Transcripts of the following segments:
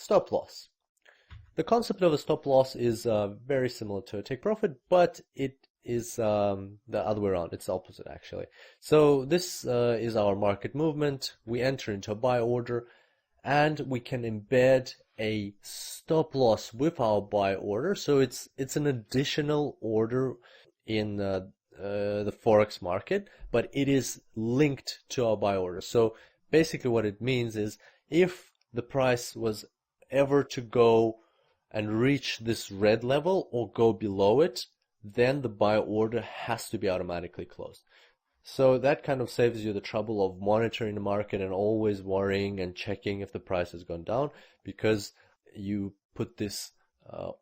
Stop loss. The concept of a stop loss is very similar to a take profit, but it is the other way around. It's the opposite, actually. So this is our market movement. We enter into a buy order, and we can embed a stop loss with our buy order. So it's an additional order in the Forex market, but it is linked to our buy order. So basically what it means is if the price was ever to go and reach this red level or go below it, then the buy order has to be automatically closed. So that kind of saves you the trouble of monitoring the market and always worrying and checking if the price has gone down, because you put this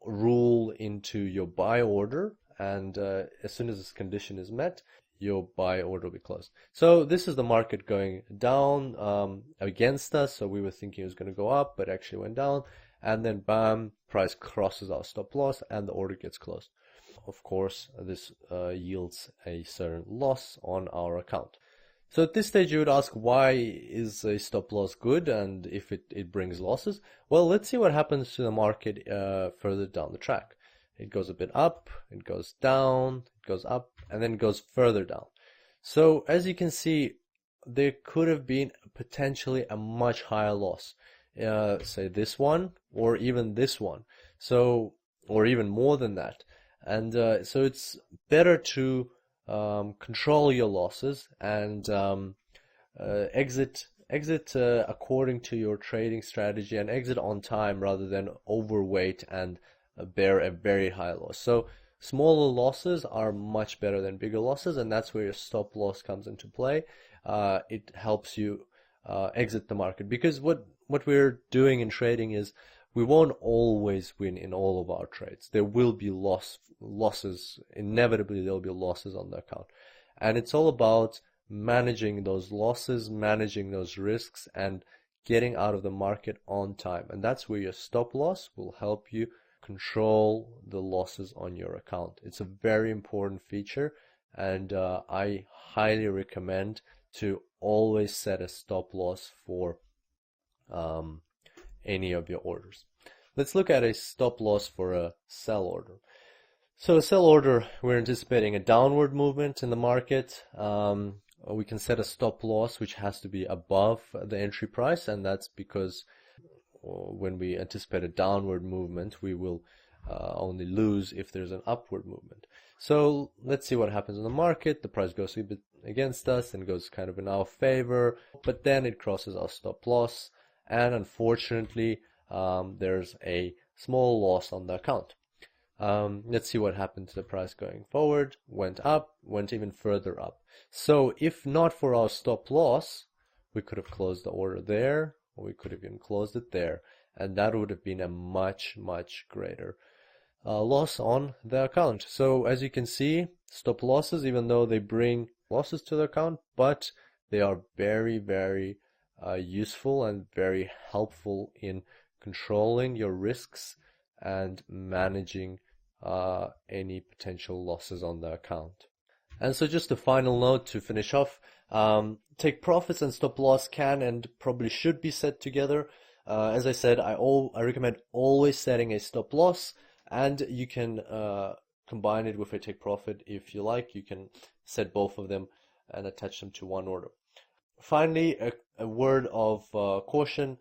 rule into your buy order, and as soon as this condition is met, your buy order will be closed. So this is the market going down against us. So we were thinking it was going to go up, but actually went down. And then bam, price crosses our stop loss and the order gets closed. Of course, this yields a certain loss on our account. So at this stage you would ask, why is a stop loss good and if it brings losses? Well, let's see what happens to the market further down the track. It goes a bit up, it goes down, it goes up, and then it goes further down. So as you can see, there could have been potentially a much higher loss. Say this one, or even this one. So, or even more than that. And so it's better to control your losses and exit according to your trading strategy, and exit on time rather than overweight and bear a very high loss. So smaller losses are much better than bigger losses, and that's where your stop loss comes into play. It helps you exit the market, because what we're doing in trading is we won't always win in all of our trades. There will be losses. Inevitably, there will be losses on the account. And it's all about managing those losses, managing those risks, and getting out of the market on time. And that's where your stop loss will help you control the losses on your account. It's a very important feature, and I highly recommend to always set a stop loss for any of your orders. Let's look at a stop loss for a sell order. So a sell order, we're anticipating a downward movement in the market. We can set a stop loss which has to be above the entry price, and that's because when we anticipate a downward movement, we will only lose if there's an upward movement. So let's see what happens in the market. The price goes a bit against us and goes kind of in our favor, but then it crosses our stop loss, and unfortunately there's a small loss on the account. Let's see what happened to the price going forward. Went up, went even further up. So if not for our stop loss, we could have closed the order there, or we could have even closed it there, and that would have been a much greater loss on the account. So as you can see, stop losses, even though they bring losses to the account, but they are very useful and very helpful in controlling your risks and managing any potential losses on the account. And so just a final note to finish off, take profits and stop loss can and probably should be set together. As I said, I recommend always setting a stop loss, and you can combine it with a take profit if you like. You can set both of them and attach them to one order. Finally, a word of caution.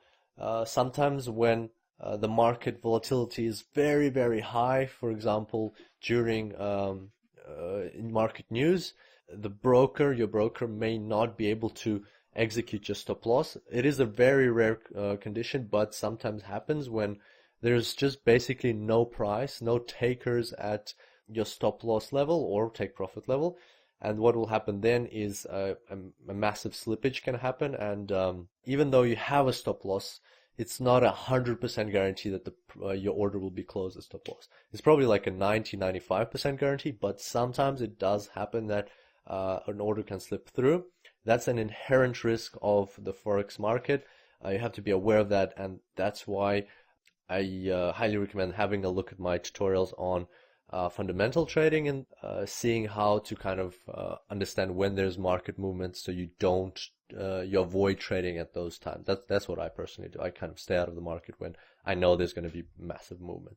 Sometimes when the market volatility is very high, for example, during in market news, your broker may not be able to execute your stop loss. It is a very rare condition, but sometimes happens when there's just basically no price, no takers at your stop loss level or take profit level. And what will happen then is a massive slippage can happen, and even though you have a stop loss, it's not 100% guarantee that your order will be closed at stop loss. It's probably like a 90-95% guarantee, but sometimes it does happen that an order can slip through. That's an inherent risk of the Forex market. You have to be aware of that, and that's why I highly recommend having a look at my tutorials on fundamental trading and seeing how to kind of understand when there's market movements, so you avoid trading at those times. That's what I personally do. I kind of stay out of the market when I know there's going to be massive movements.